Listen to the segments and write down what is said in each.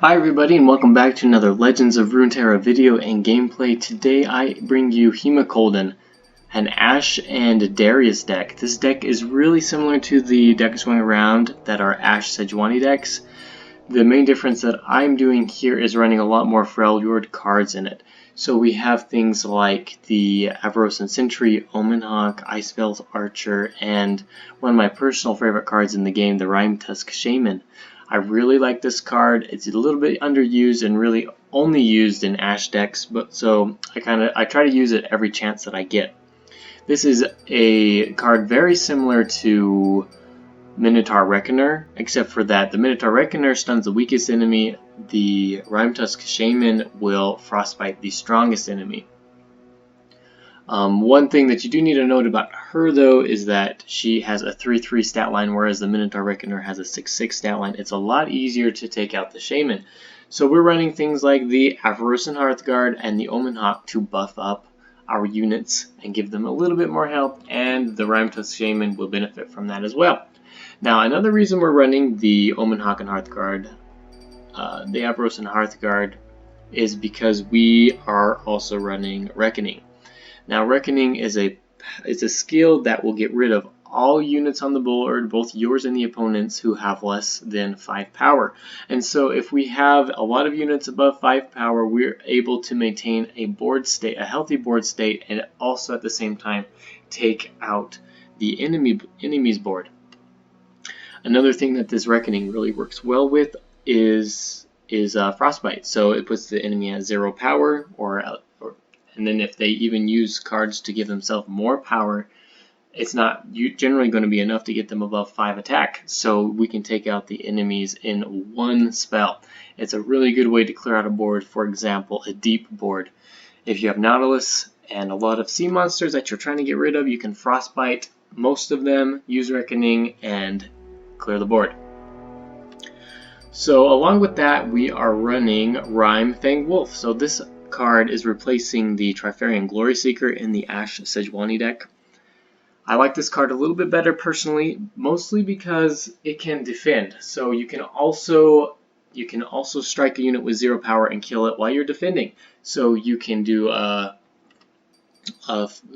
Hi everybody and welcome back to another Legends of Runeterra video and gameplay. Today I bring you Hemocoldin, an Ashe and Darius deck. This deck is really similar to the decks going around that are Ashe Sejuani decks. The main difference that I'm doing here is running a lot more Freljord cards in it. So we have things like the Avarosan Sentry, Omen Hawk, Iceveld Archer, and one of my personal favorite cards in the game, the Rime-Tusk Shaman. I really like this card. It's a little bit underused and really only used in Ashe decks, but so I try to use it every chance that I get. This is a card very similar to Minotaur Reckoner, except for that the Minotaur Reckoner stuns the weakest enemy, the Rime-Tusk Shaman will frostbite the strongest enemy. One thing that you do need to note about her though is that she has a 3/3 stat line, whereas the Minotaur Reckoner has a 6/6 stat line. It's a lot easier to take out the Shaman. So we're running things like the Avarosan Hearthguard and the Omen Hawk to buff up our units and give them a little bit more health, and the Rime-Tusk Shaman will benefit from that as well. Now another reason we're running the Omen Hawk and Hearthguard, the Avarosan Hearthguard, is because we are also running Reckoning. Now Reckoning is a skill that will get rid of all units on the board, both yours and the opponent's, who have less than 5 power. And so if we have a lot of units above 5 power, we're able to maintain a board state, a healthy board state, and also at the same time take out the enemy's board. Another thing that this Reckoning really works well with is Frostbite. So it puts the enemy at 0 power, and then if they even use cards to give themselves more power, it's not generally going to be enough to get them above 5 attack. So we can take out the enemies in one spell. It's a really good way to clear out a board, for example, a deep board. If you have Nautilus and a lot of sea monsters that you're trying to get rid of, you can Frostbite most of them, use Reckoning, and clear the board. So along with that, we are running Rime Fanged Wolf. So this card is replacing the Trifarian Glory Seeker in the Ashe Sejuani deck. I like this card a little bit better personally, mostly because it can defend. So you can also strike a unit with 0 power and kill it while you're defending. So you can do a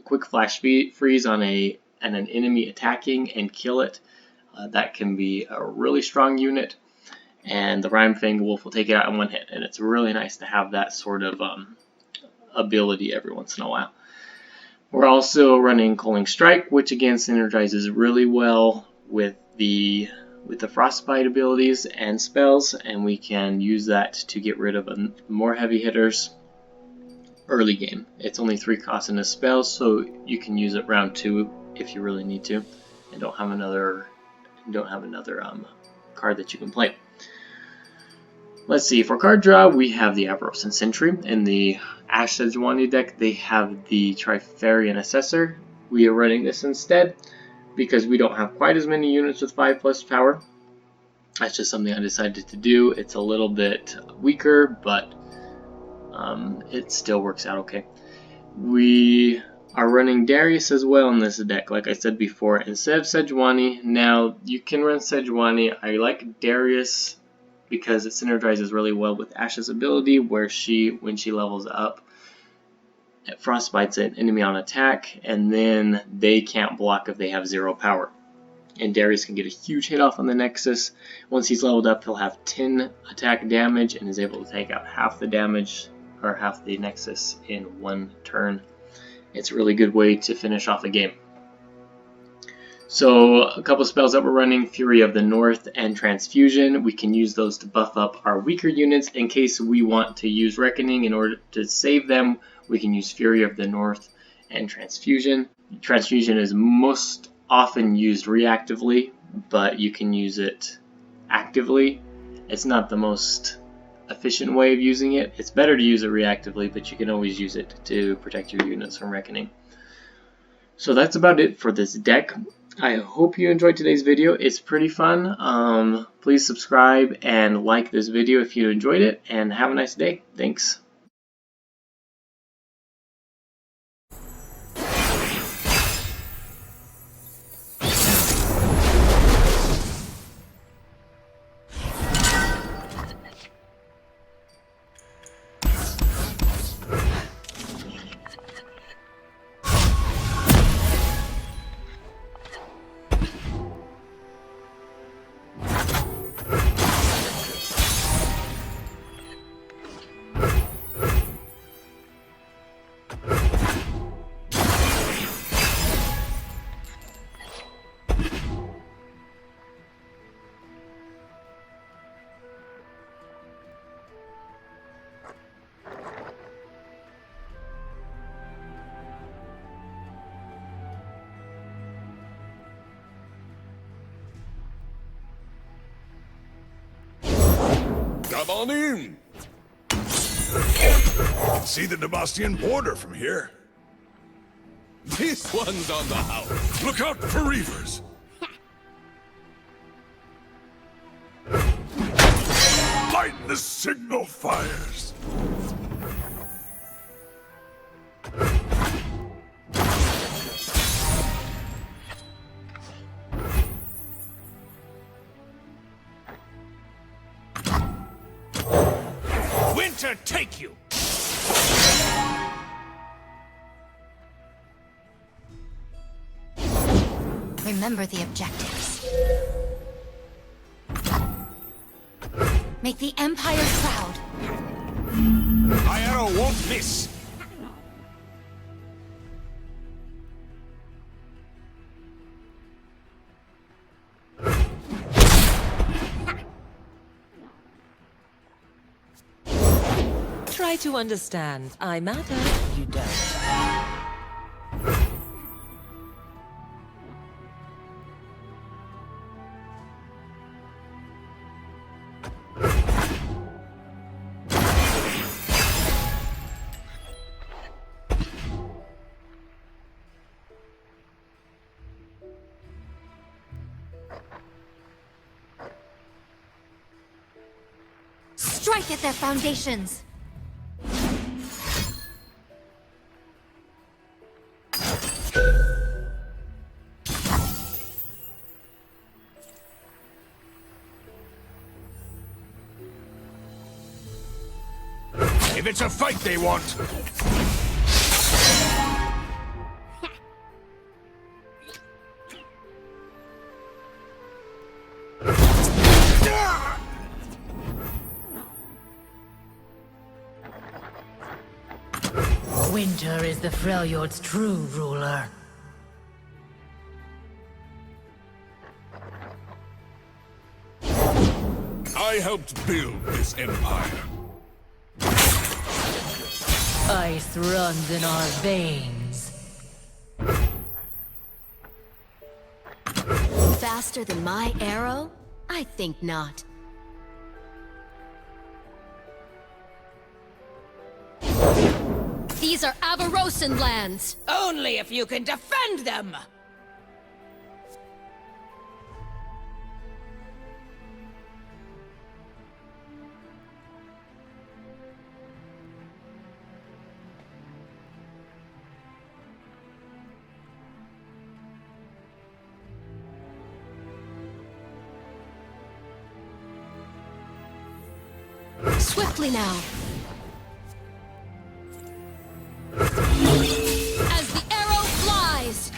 quick flash freeze on an enemy attacking and kill it. That can be a really strong unit, and the Rime Fanged Wolf will take it out in one hit, and it's really nice to have that sort of ability every once in a while. We're also running Culling Strike, which again synergizes really well with the Frostbite abilities and spells, and we can use that to get rid of more heavy hitters early game. It's only 3 costs in a spell, so you can use it round 2 if you really need to, and don't have another card that you can play. Let's see, for card draw, we have the Avarosan Sentry. In the Ashe Sejuani deck, they have the Trifarian Assessor. We are running this instead because we don't have quite as many units with 5+ power. That's just something I decided to do. It's a little bit weaker, but it still works out okay. We are running Darius as well in this deck, like I said before, instead of Sejuani. Now, you can run Sejuani. I like Darius because it synergizes really well with Ashe's ability, where when she levels up, it frostbites an enemy on attack, and then they can't block if they have 0 power. And Darius can get a huge hit off on the Nexus. Once he's leveled up, he'll have 10 attack damage and is able to take out half the damage, or half the Nexus, in one turn. It's a really good way to finish off a game. So a couple spells that we're running, Fury of the North and Transfusion. We can use those to buff up our weaker units in case we want to use Reckoning. In order to save them, we can use Fury of the North and Transfusion. Transfusion is most often used reactively, but you can use it actively. It's not the most efficient way of using it. It's better to use it reactively, but you can always use it to protect your units from Reckoning. So that's about it for this deck. I hope you enjoyed today's video. It's pretty fun. Please subscribe and like this video if you enjoyed it, and have a nice day. Thanks. Come on in. Can see the Demastian border from here. This one's on the house. Look out for reavers. Light the signal fires. Winter take you. Remember the objectives. Make the Empire proud. My arrow won't miss. Try to understand. I matter, you don't. Strike at their foundations! If it's a fight they want. Winter is the Freljord's true ruler. I helped build this empire. Ice runs in our veins. Faster than my arrow? I think not. These are Avarosan lands! Only if you can defend them! Swiftly now! As the arrow flies!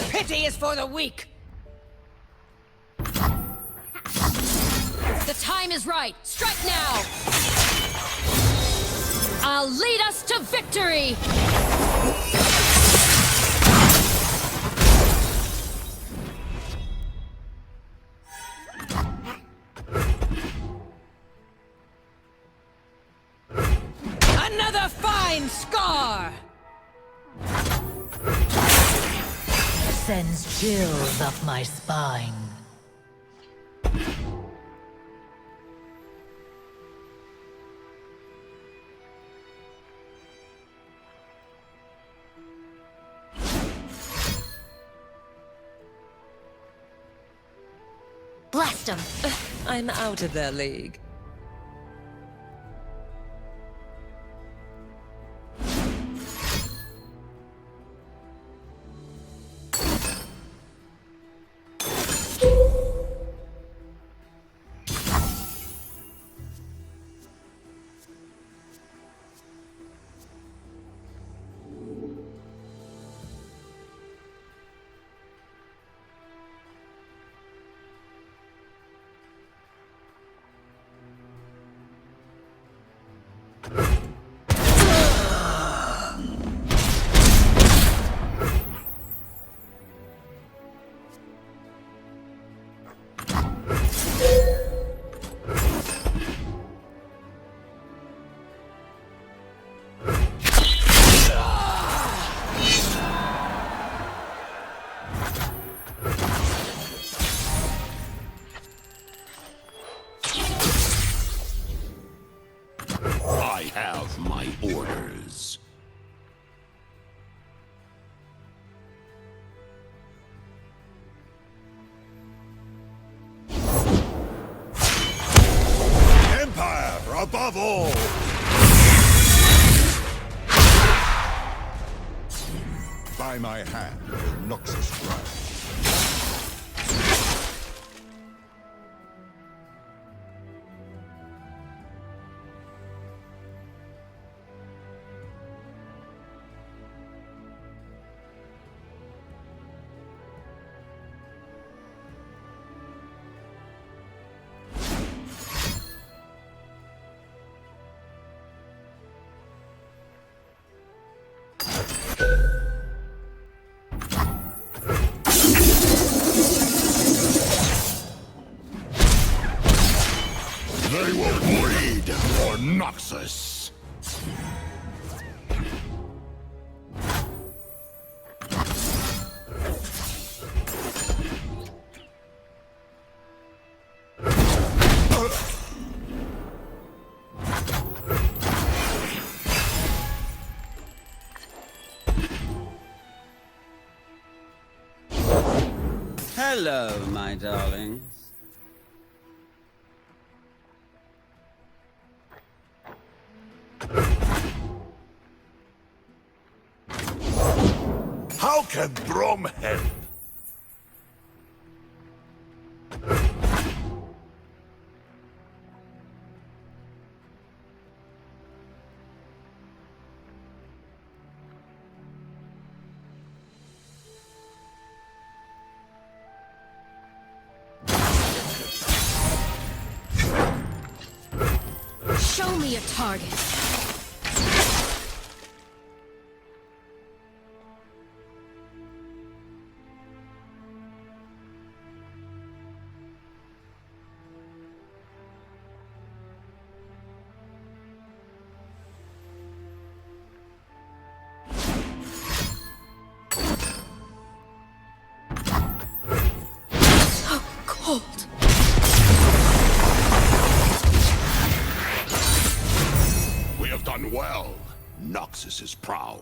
Pity is for the weak! The time is right! Strike now! I'll lead us to victory! Another fine scar! Sends chills up my spine. Blast them! I'm out of their league. of all! By my hand, will Noxus strike. They will bleed for Noxus! Hello, my darlings. How can Brom help? Show me a target. So cold. We have done well. Noxus is proud.